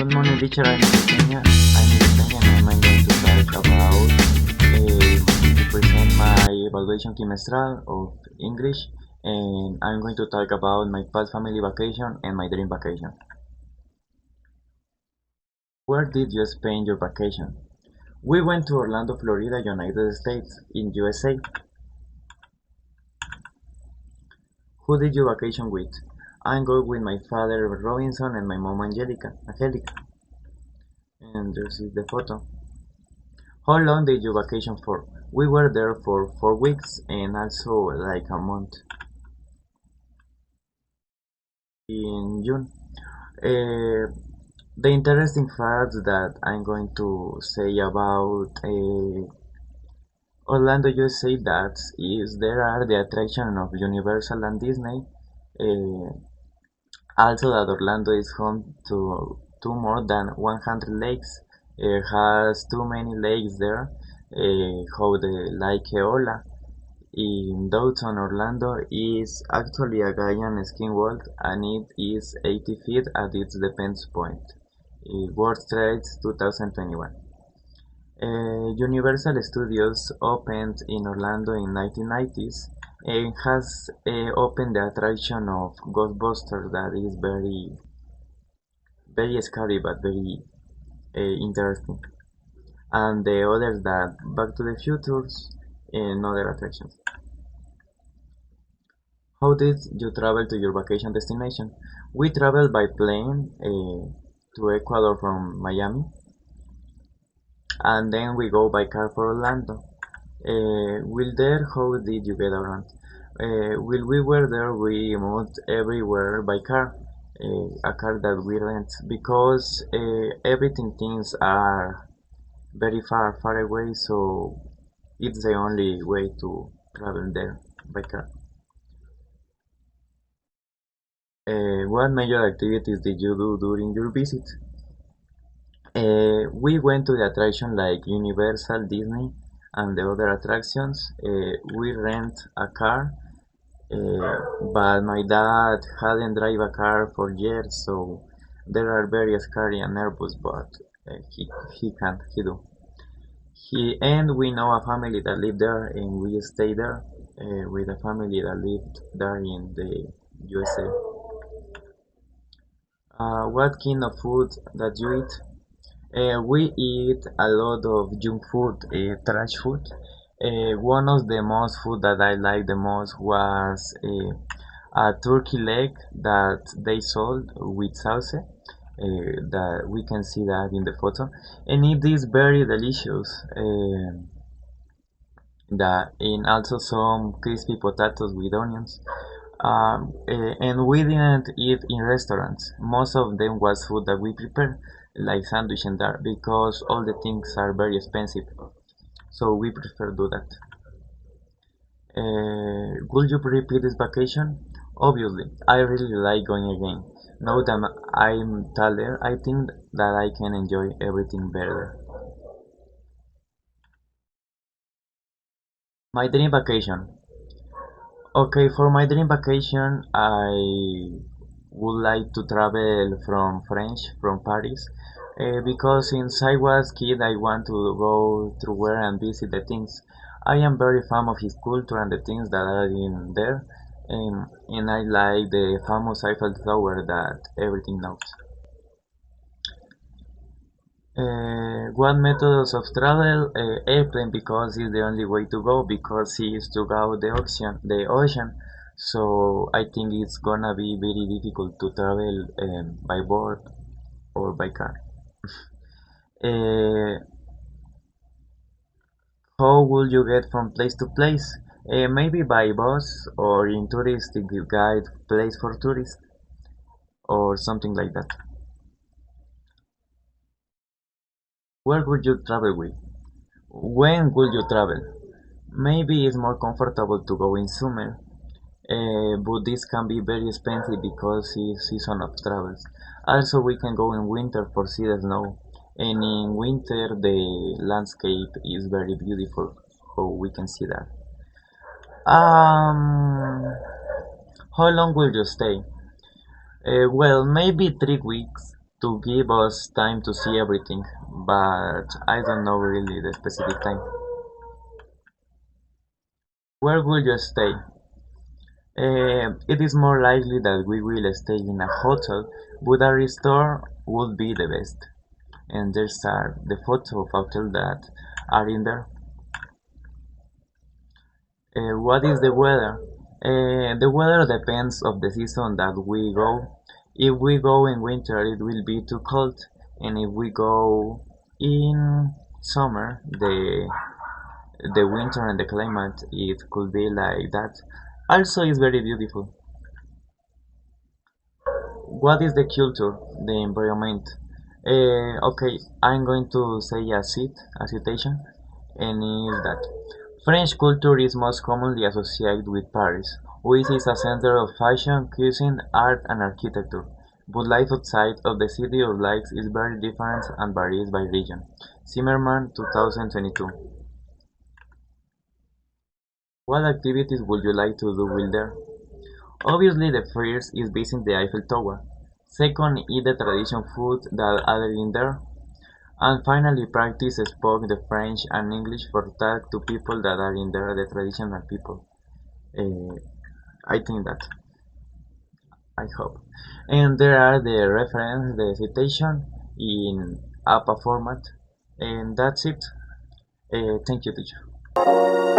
Good morning, teacher. I'm going to talk about to present my evaluation trimestral of English, and I'm going to talk about my past family vacation and my dream vacation. Where did you spend your vacation? We went to Orlando, Florida, United States, in USA. Who did you vacation with? I'm going with my father Robinson and my mom Angelica. And this is the photo. How long did you vacation for? We were there for 4 weeks and also like a month in June. Uh, the interesting facts that I'm going to say about Orlando, USA, that is there are the attraction of Universal and Disney. Uh, Also that Orlando is home to more than 100 lakes. It has too many lakes there, how the Lake Eola in downtown Orlando is actually a giant skiing wall and it is 80 feet at its depends point. World Trades 2021. Universal Studios opened in Orlando in 1990s and has opened the attraction of Ghostbusters that is very scary but very interesting. And the others that Back to the Futures and other attractions. How did you travel to your vacation destination? We traveled by plane to Ecuador from Miami, and then we go by car for Orlando. While there, how did you get around? While we were there, we moved everywhere by car, a car that we rent, because everything things are very far away, so it's the only way to travel there by car. What major activities did you do during your visit? We went to the attraction like Universal, Disney, and the other attractions. We rent a car, but my dad hadn't drive a car for years, so there are various cars and Airbus, but he can't, he do. And we know a family that lived there, and we stayed there with a family that lived there in the USA. What kind of food that you eat? We eat a lot of junk food, trash food. One of the most food that I like the most was a turkey leg that they sold with sauce. That we can see that in the photo, and it is very delicious. That and also some crispy potatoes with onions. And we didn't eat in restaurants. Most of them was food that we prepare, like sandwich and that, because all the things are very expensive. So we prefer do that. Would you repeat this vacation? Obviously, I really like going again. Now that I'm taller, I think that I can enjoy everything better. My dream vacation. Okay, for my dream vacation, I would like to travel from French, from Paris, because since I was kid, I want to go through where and visit the things. I am very fan of his culture and the things that are in there, and I like the famous Eiffel Tower that everything knows. What methods of travel? Airplane because it's the only way to go because it's to go the ocean. So I think it's gonna be very difficult to travel by boat or by car. Uh, how will you get from place to place? Maybe by bus or in touristic guide place for tourists or something like that. Where would you travel with? When would you travel? Maybe it's more comfortable to go in summer, but this can be very expensive because it's season of travels. Also, we can go in winter for see the snow, and in winter the landscape is very beautiful. So we can see that. How long will you stay? Well, maybe 3 weeks. to give us time to see everything, but I don't know really the specific time. Where will you stay? It is more likely that we will stay in a hotel, but a resort would be the best. And there's are the photo of hotels that are in there. What is the weather? The weather depends of the season that we go. If we go in winter, it will be too cold, and if we go in summer, the winter and the climate it could be like that. Also, it's very beautiful. What is the culture? The environment? Okay, I'm going to say a citation, and is that French culture is most commonly associated with Paris, which is a center of fashion, cuisine, art, and architecture. But life outside of the city of lights is very different and varies by region. Zimmerman, 2022. What activities would you like to do while there? Obviously, the first is visiting the Eiffel Tower. Second, eat the traditional food that are in there. And finally, practice spoke the French and English for talk to people that are in there, the traditional people. Uh, I think that. I hope. And there are the reference, the citation in APA format. And that's it. Thank you, teacher.